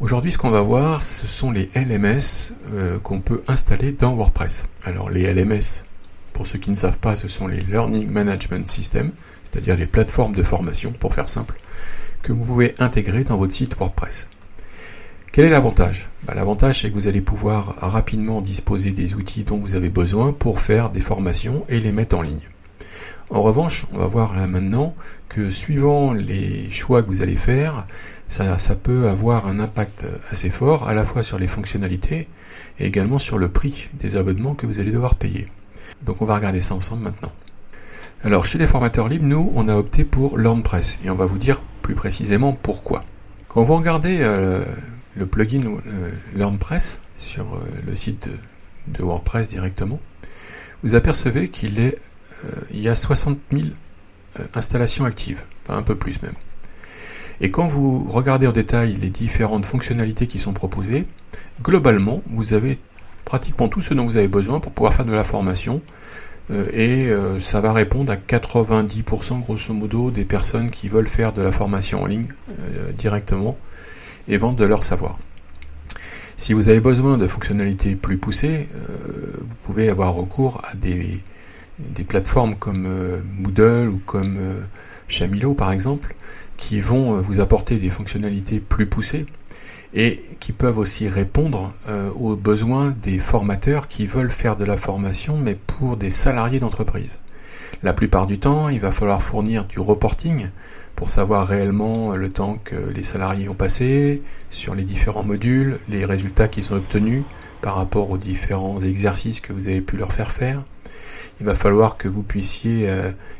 Aujourd'hui, ce qu'on va voir, ce sont les LMS qu'on peut installer dans WordPress. Alors les LMS, pour ceux qui ne savent pas, ce sont les Learning Management System, c'est-à-dire les plateformes de formation, pour faire simple, que vous pouvez intégrer dans votre site WordPress. Quel est l'avantage ? L'avantage, c'est que vous allez pouvoir rapidement disposer des outils dont vous avez besoin pour faire des formations et les mettre en ligne. En revanche, on va voir là maintenant que suivant les choix que vous allez faire, ça peut avoir un impact assez fort à la fois sur les fonctionnalités et également sur le prix des abonnements que vous allez devoir payer. Donc on va regarder ça ensemble maintenant. Alors chez les formateurs libres, nous on a opté pour LearnPress et on va vous dire plus précisément pourquoi. Quand vous regardez le plugin LearnPress sur le site de WordPress directement, vous apercevez qu'il y a 60 000 installations actives, enfin un peu plus même. Et quand vous regardez en détail les différentes fonctionnalités qui sont proposées, globalement, vous avez pratiquement tout ce dont vous avez besoin pour pouvoir faire de la formation, et ça va répondre à 90% grosso modo des personnes qui veulent faire de la formation en ligne directement et vendre de leur savoir. Si vous avez besoin de fonctionnalités plus poussées, vous pouvez avoir recours à des plateformes comme Moodle ou comme Shamilo par exemple, qui vont vous apporter des fonctionnalités plus poussées et qui peuvent aussi répondre aux besoins des formateurs qui veulent faire de la formation mais pour des salariés d'entreprise. La plupart du temps, il va falloir fournir du reporting pour savoir réellement le temps que les salariés ont passé sur les différents modules, les résultats qu'ils ont obtenus par rapport aux différents exercices que vous avez pu leur faire faire. Il va falloir que vous puissiez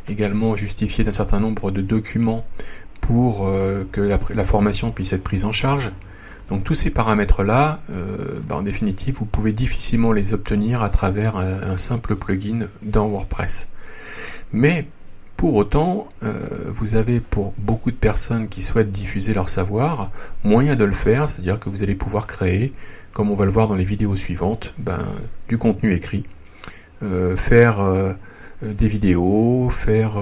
également justifier d'un certain nombre de documents pour que la formation puisse être prise en charge. Donc tous ces paramètres-là, en définitive, vous pouvez difficilement les obtenir à travers un simple plugin dans WordPress. Mais pour autant, vous avez pour beaucoup de personnes qui souhaitent diffuser leur savoir, moyen de le faire, c'est-à-dire que vous allez pouvoir créer, comme on va le voir dans les vidéos suivantes, du contenu écrit, faire des vidéos, faire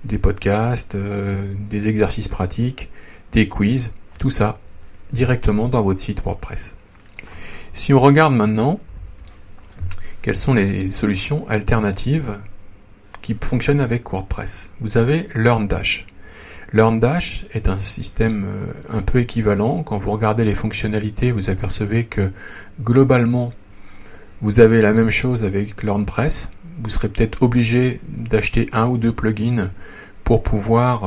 des podcasts, des exercices pratiques, des quiz, tout ça directement dans votre site WordPress. Si on regarde maintenant quelles sont les solutions alternatives qui fonctionnent avec WordPress, vous avez LearnDash. LearnDash est un système un peu équivalent. Quand vous regardez les fonctionnalités, vous apercevez que globalement vous avez la même chose avec LearnPress. Vous serez peut-être obligé d'acheter un ou deux plugins pour pouvoir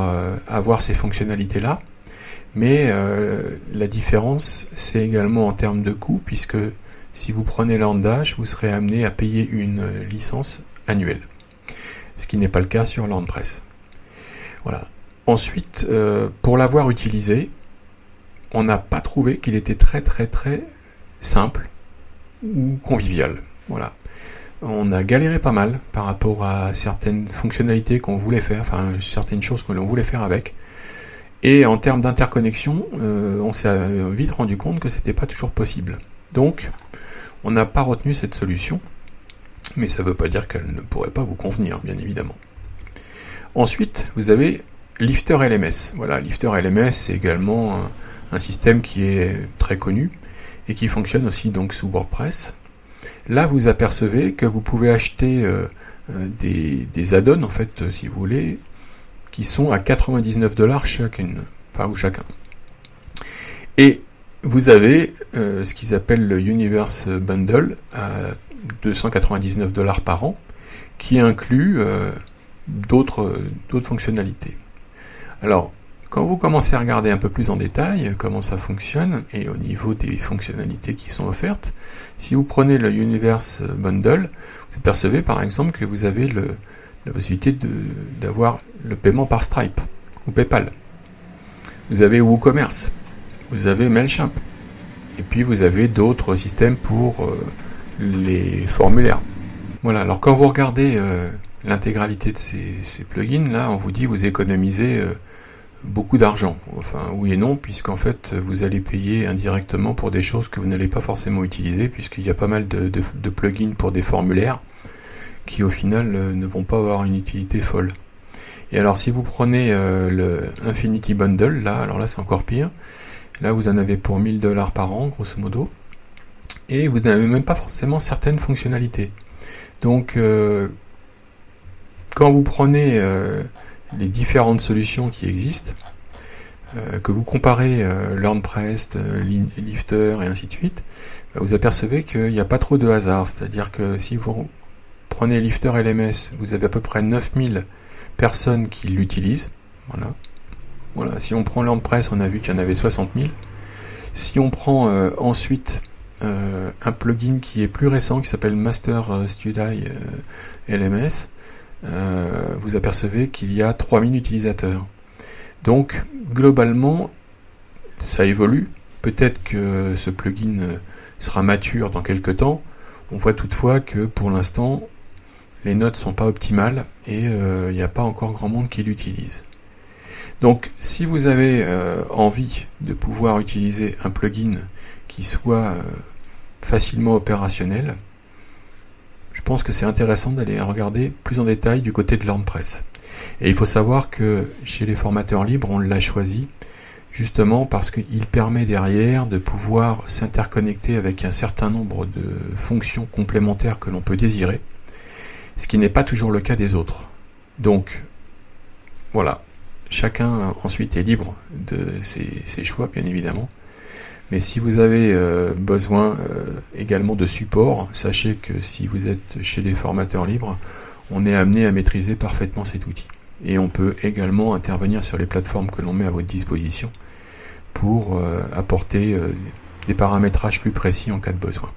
avoir ces fonctionnalités-là. Mais la différence, c'est également en termes de coût, puisque si vous prenez LearnDash, vous serez amené à payer une licence annuelle. Ce qui n'est pas le cas sur LearnPress. Voilà. Ensuite, pour l'avoir utilisé, on n'a pas trouvé qu'il était très simple ou convivial. Voilà. On a galéré pas mal par rapport à certaines fonctionnalités qu'on voulait faire, enfin certaines choses que l'on voulait faire avec. Et en termes d'interconnexion, on s'est vite rendu compte que c'était pas toujours possible. Donc, on n'a pas retenu cette solution, mais ça ne veut pas dire qu'elle ne pourrait pas vous convenir, bien évidemment. Ensuite, vous avez Lifter LMS. Voilà, Lifter LMS, c'est également un système qui est très connu et qui fonctionne aussi donc sous WordPress. Là, vous apercevez que vous pouvez acheter des add-ons, en fait, si vous voulez, qui sont à 99$ chacune, enfin ou chacun. Et vous avez ce qu'ils appellent le Universe Bundle à 299$ par an, qui inclut d'autres fonctionnalités. Alors, quand vous commencez à regarder un peu plus en détail comment ça fonctionne, et au niveau des fonctionnalités qui sont offertes, si vous prenez le Universe Bundle, vous apercevez par exemple que vous avez la possibilité d'avoir le paiement par Stripe ou PayPal. Vous avez WooCommerce, vous avez Mailchimp, et puis vous avez d'autres systèmes pour les formulaires. Voilà, alors quand vous regardez l'intégralité de ces plugins, là, on vous dit vous économisez beaucoup d'argent. Enfin, oui et non, puisqu'en fait, vous allez payer indirectement pour des choses que vous n'allez pas forcément utiliser, puisqu'il y a pas mal de plugins pour des formulaires qui, au final, ne vont pas avoir une utilité folle. Et alors, si vous prenez le Infinity Bundle, là, alors là, c'est encore pire. Là, vous en avez pour 1000 $ par an, grosso modo. Et vous n'avez même pas forcément certaines fonctionnalités. Donc, quand vous prenez les différentes solutions qui existent, que vous comparez LearnPrest, Lifter et ainsi de suite, vous apercevez qu'il n'y a pas trop de hasard. C'est-à-dire que si vous prenez Lifter LMS, vous avez à peu près 9000 personnes qui l'utilisent. Voilà. Si on prend LearnPress, on a vu qu'il y en avait 60 000. Si on prend ensuite un plugin qui est plus récent, qui s'appelle Master Studi LMS, vous apercevez qu'il y a 3000 utilisateurs. Donc, globalement, ça évolue. Peut-être que ce plugin sera mature dans quelques temps. On voit toutefois que pour l'instant, les notes sont pas optimales et il n'y a pas encore grand monde qui l'utilise. Donc, si vous avez envie de pouvoir utiliser un plugin qui soit facilement opérationnel, je pense que c'est intéressant d'aller regarder plus en détail du côté de LearnPress. Et il faut savoir que chez les formateurs libres, on l'a choisi justement parce qu'il permet derrière de pouvoir s'interconnecter avec un certain nombre de fonctions complémentaires que l'on peut désirer, ce qui n'est pas toujours le cas des autres. Donc, voilà. Chacun ensuite est libre de ses choix, bien évidemment. Mais si vous avez besoin également de support, sachez que si vous êtes chez les formateurs libres, on est amené à maîtriser parfaitement cet outil. Et on peut également intervenir sur les plateformes que l'on met à votre disposition pour apporter des paramétrages plus précis en cas de besoin.